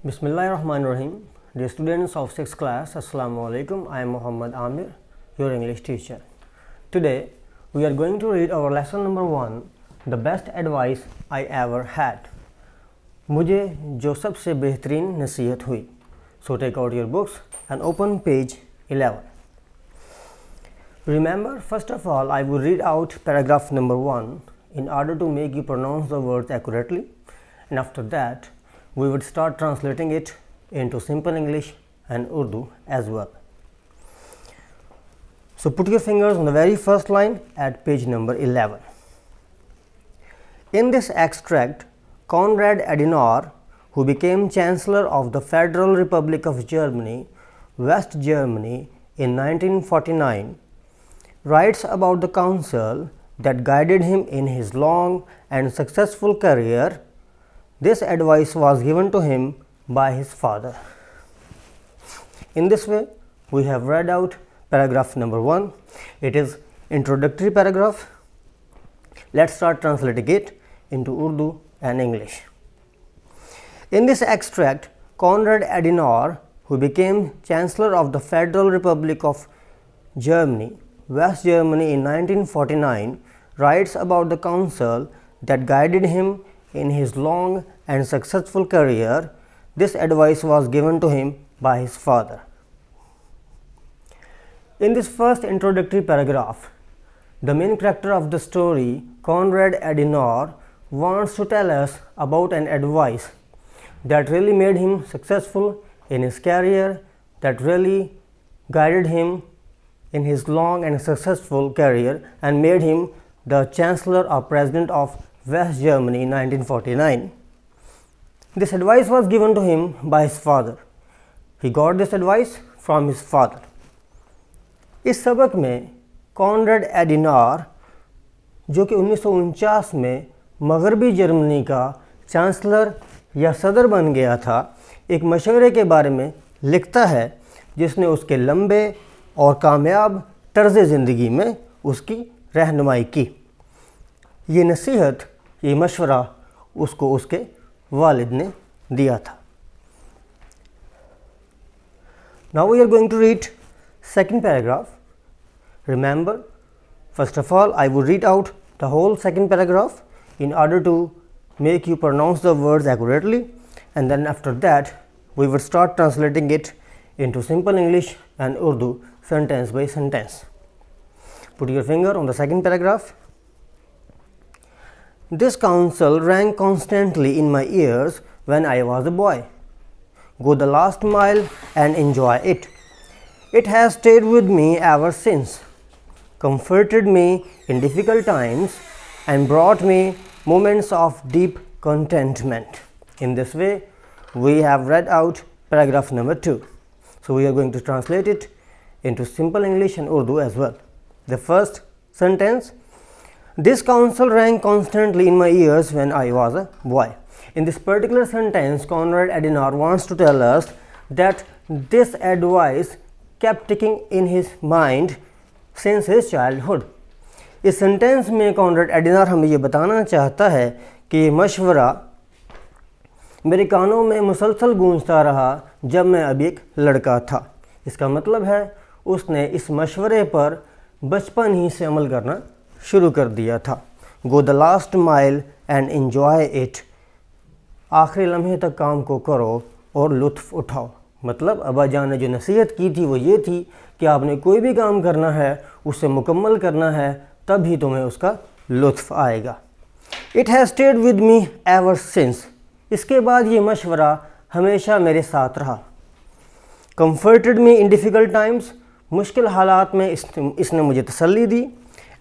Bismillahirrahmanirrahim. Dear students of 6th class, Assalamu alaikum. I am Muhammad Amir, your English teacher. Today we are going to read our lesson number 1, the best advice I ever had. मुझे जो सबसे बेहतरीन नसीहत हुई. So take out your books and open page 11. Remember, first of all, I will read out paragraph number 1 in order to make you pronounce the words accurately, and after that we would start translating it into simple English and Urdu as well. So put your fingers on the very first line at page number 11. In this extract, Konrad Adenauer, who became Chancellor of the Federal Republic of Germany, West Germany, in 1949, writes about the counsel that guided him in his long and successful career. This advice was given to him by his father. In this way, we have read out paragraph number 1. It is introductory paragraph. Let's start translating it into Urdu and English. In this extract, Konrad Adenauer, who became Chancellor of the Federal Republic of Germany, West Germany, in 1949, writes about the counsel that guided him in his long and successful career. This advice was given to him by his father. In this first introductory paragraph, the main character of the story, Konrad Adenauer, wants to tell us about an advice that really made him successful in his career, that really guided him in his long and successful career and made him the Chancellor or President of West Germany in 1949. This advice was given to him by his father. He got this advice from his father. इस सबक में Conrad एडेनॉर, जो कि 1949 में मगरबी Germany का chancellor या सदर बन गया था, एक मशवरे के बारे में लिखता है जिसने उसके लंबे और कामयाब तर्ज़ ज़िंदगी में उसकी रहनुमाई की. ये नसीहत, ये मशवरा उसको उसके वालिद ने दिया था. Now we are going to read second paragraph. Remember, first of all, I will read out the whole second paragraph in order to make you pronounce the words accurately, and then after that we will start translating it into simple English and Urdu sentence by sentence. Put your finger on the second paragraph. This counsel rang constantly in my ears when I was a boy. Go the last mile and enjoy it. It has stayed with me ever since, comforted me in difficult times, and brought me moments of deep contentment. In this way, we have read out paragraph number 2. So we are going to translate it into simple English and Urdu as well. The first sentence, this counsel rang constantly in my ears when I was a boy. In this particular sentence, Konrad Adenauer wants to tell us that this advice kept ticking in his mind since his childhood. इस sentence में Conrad एडेनॉर हमें ये बताना चाहता है कि ये मशवरा मेरे कानों में मुसलसल गूंजता रहा जब मैं अभी एक लड़का था. इसका मतलब है उसने इस मशवरे पर बचपन ही से अमल करना शुरू कर दिया था. Go the last mile and enjoy it. आखिरी लम्हे तक काम को करो और लुत्फ़ उठाओ. मतलब अब्बा जान ने जो नसीहत की थी वो ये थी कि आपने कोई भी काम करना है उसे मुकम्मल करना है, तभी तुम्हें उसका लुत्फ़ आएगा. It has stayed with me ever since. इसके बाद ये मशवरा हमेशा मेरे साथ रहा. Comforted me in difficult times. मुश्किल हालात में इसने मुझे तसल्ली दी.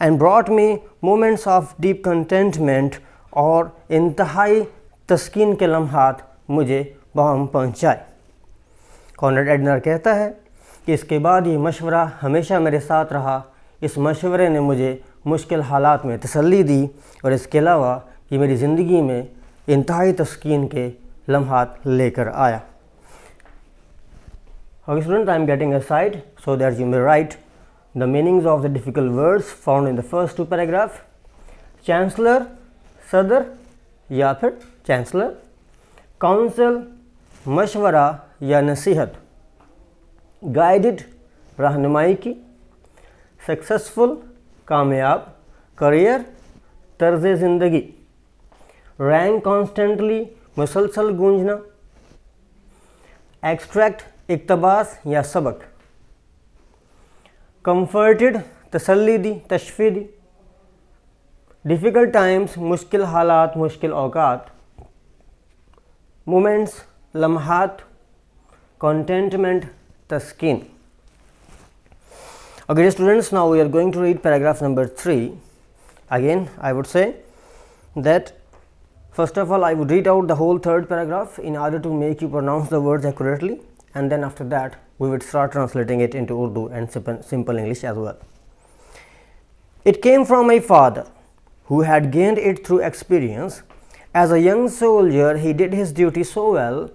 And brought me moments of deep contentment. और इंतहाई तस्कीन के लम्हात मुझे वहाँ पहुँचाए. कॉनराड एडेनॉर कहता है कि इसके बाद ये मशवरा हमेशा मेरे साथ रहा. इस मशवरे ने मुझे मुश्किल हालात में तसल्ली दी और इसके अलावा ये मेरी ज़िंदगी में इंतहाई तस्कीन के लम्हात लेकर आया. Okay, student, I am getting aside so that you may write the meanings of the difficult words found in the first two paragraphs. Chancellor, सदर या फिर chancellor, council, मशवरा या नसीहत, गाइडेड रहनुमाई की, सक्सेसफुल कामयाब, करियर तर्ज ज़िंदगी, रैंक कॉन्स्टेंटली मुसलसल गूंजना, एक्सट्रैक्ट इक्तबास या सबक, कंफर्टेड तसल्ली दी, तशफ़ी दी, डिफ़िकल्ट टाइम्स मुश्किल हालात, मुश्किल औकात, moments लम्हात, contentment Taskeen. Okay students, now we are going to read paragraph number 3. Again I would say that first of all I would read out the whole third paragraph in order to make you pronounce the words accurately, and then after that we would start translating it into Urdu and simple English as well. It came from my father, who had gained it through experience. As a young soldier, he did his duty so well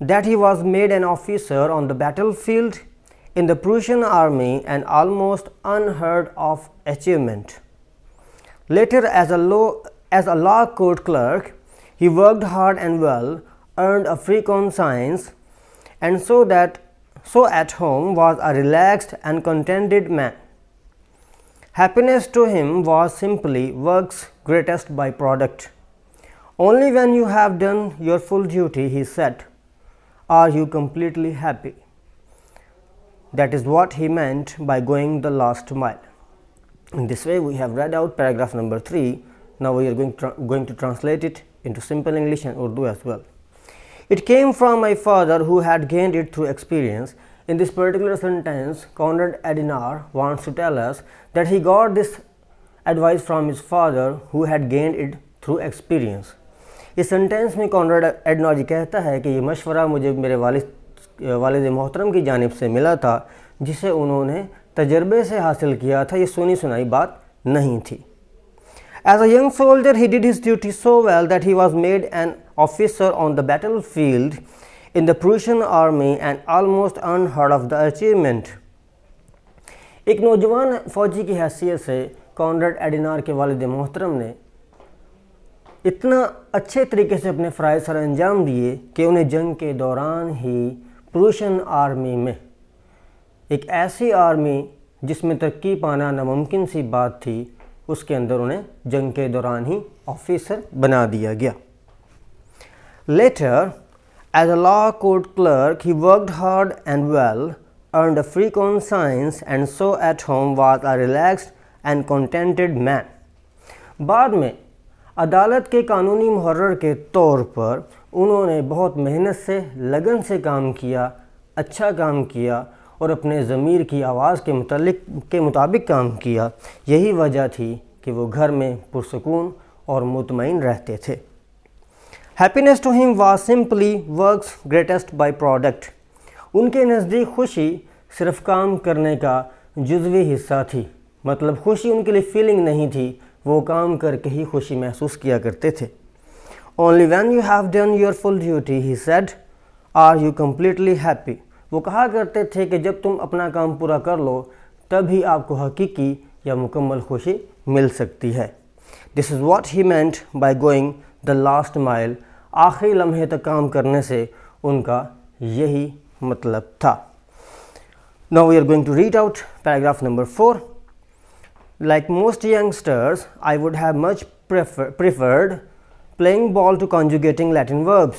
that he was made an officer on the battlefield in the Prussian army, an almost unheard of achievement. Later, as a law court clerk, he worked hard and well, earned a free conscience, and so at home was a relaxed and contented man. Happiness to him was simply work's greatest byproduct. Only when you have done your full duty, he said, are you completely happy. That is what he meant by going the last mile. In this way, we have read out paragraph number 3. Now we are going to translate it into simple English and Urdu as well. It came from my father, who had gained it through experience. In this particular sentence, Konrad Adenauer wants to tell us that he got this advice from his father, who had gained it through experience. इस sentence में Conrad एडेनॉर जी कहता है कि ये मशवरा मुझे मेरे वालिद मोहतरम की जानिब से मिला था, जिसे उन्होंने तजर्बे से हासिल किया था, ये सुनी सुनाई बात नहीं थी. As a young soldier, he did his duty so well that he was made an officer on the battlefield in the Prussian army, and almost unheard of the achievement. एक नौजवान फौजी की हैसियत से कॉनराड एडेनॉर के वालिद मोहतरम ने इतना अच्छे तरीके से अपने फ़राइज़ सर अंजाम दिए कि उन्हें जंग के दौरान ही प्रूशियन आर्मी में, एक ऐसी आर्मी जिसमें तरक्की पाना नामुमकिन सी बात थी, उसके अंदर उन्हें जंग के दौरान ही ऑफिसर बना दिया गया. Later, as a law court clerk, he worked hard and well, earned a free conscience, and so at home was a relaxed and contented man. बाद में अदालत के कानूनी मुहर्रर के तौर पर उन्होंने बहुत मेहनत से, लगन से काम किया, अच्छा काम किया और अपने ज़मीर की आवाज़ के मुताबिक काम किया. यही वजह थी कि वो घर में पुरसकून और मुतमईन रहते थे. Happiness to him was simply work's greatest byproduct. उनके नज़दीक खुशी सिर्फ काम करने का जुज़वी हिस्सा थी. मतलब खुशी उनके लिए फीलिंग नहीं थी, वो काम करके ही खुशी महसूस किया करते थे. Only when you have done your full duty, he said, are you completely happy. वो कहा करते थे कि जब तुम अपना काम पूरा कर लो तभी आपको हकीकी या मुकम्मल खुशी मिल सकती है. This is what he meant by going the last mile. आखिरी लम्हे तक काम करने से उनका यही मतलब था. Now we are going to read out paragraph number 4. Like most youngsters, I would have much preferred playing ball to conjugating Latin verbs,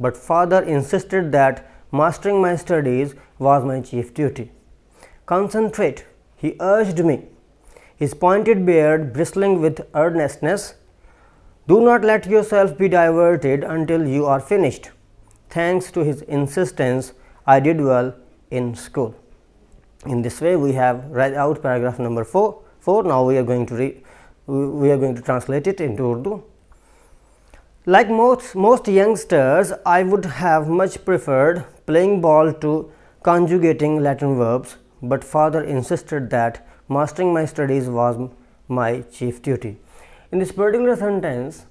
but father insisted that mastering my studies was my chief duty. Concentrate, he urged me, his pointed beard bristling with earnestness. Do not let yourself be diverted until you are finished. Thanks to his insistence, I did well in school. In this way, we have read out paragraph number 4. Now we are going to translate it into Urdu. Like most youngsters, I would have much preferred playing ball to conjugating Latin verbs, but father insisted that mastering my studies was my chief duty. In this particular sentence,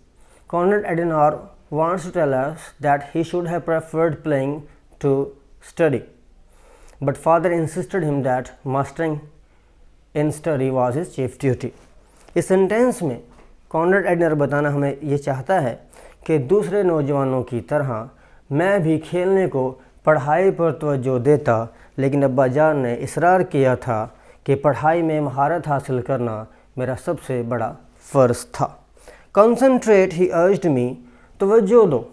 Konrad Adenauer wants to tell us that he should have preferred playing to study, but father insisted him that mastering in study was his chief duty. इस sentence में Conrad एडेनॉर बताना हमें ये चाहता है कि दूसरे नौजवानों की तरह मैं भी खेलने को पढ़ाई पर तवज्जो देता, लेकिन अब्बा जान ने इसरार किया था कि पढ़ाई में महारत हासिल करना मेरा सबसे बड़ा फ़र्ज़ था। कंसंट्रेट ही अर्ज्ड मी, तवज्जो दो,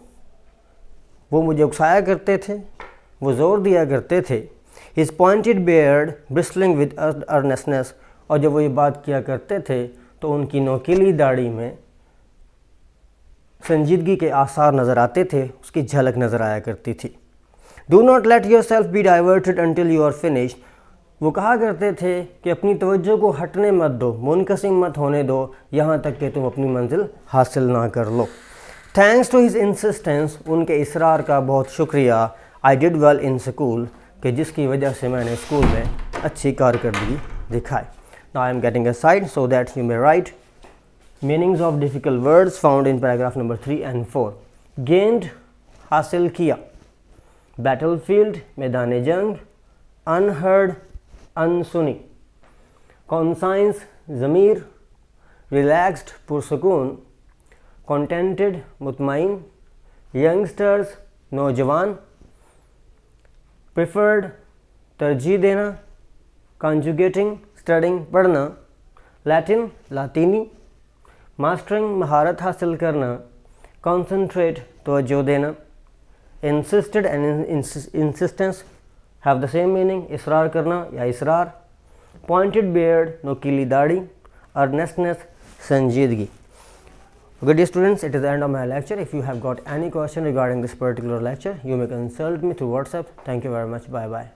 वो मुझे उकसाया करते थे, वो ज़ोर दिया करते थे। His pointed beard ब्रिस्लिंग with earnestness, और जब वो ये बात किया करते थे तो उनकी नोकीली दाढ़ी में संजीदगी के आसार नज़र आते थे, उसकी झलक नज़र आया करती थी। Do not let yourself be diverted until you are finished, वो कहा करते थे कि अपनी तवज्जो को हटने मत दो, मुनकसिम मत होने दो, यहाँ तक कि तुम अपनी मंजिल हासिल ना कर लो। थैंक्स टू हिज इंसिस्टेंस, उनके इसरार का बहुत शुक्रिया। I did well in school, कि जिसकी वजह से मैंने स्कूल में अच्छी कारकर्दगी दिखाई। Now I am getting a side so that you may write meanings of difficult words found in paragraph number 3 and 4। गेंद, हासिल किया। बैटलफील्ड, मैदान जंग। अनहर्ड, अनसुनी। कॉन्साइंस, ज़मीर। रिलैक्स्ड, पुरसकून। कंटेंटेड, मुतमईन। यंगस्टर्स, नौजवान। प्रिफर्ड, तरजीह देना। कॉन्जुगेटिंग, स्टडिंग, पढ़ना। लैटिन, लातीनी। मास्टरिंग, महारत हासिल करना। कॉन्सनट्रेट, तवज्जो देना। Insisted and insistence have the same meaning, इसरार करना या इसरार। पॉइंटेड बियर्ड, नोकीली दाढ़ी। अर्नेस्टनेस, संजीदगी। Okay dear students, it is the end of my lecture. If you have got any question regarding this particular lecture, you may consult me through WhatsApp. Thank you very much. Bye bye.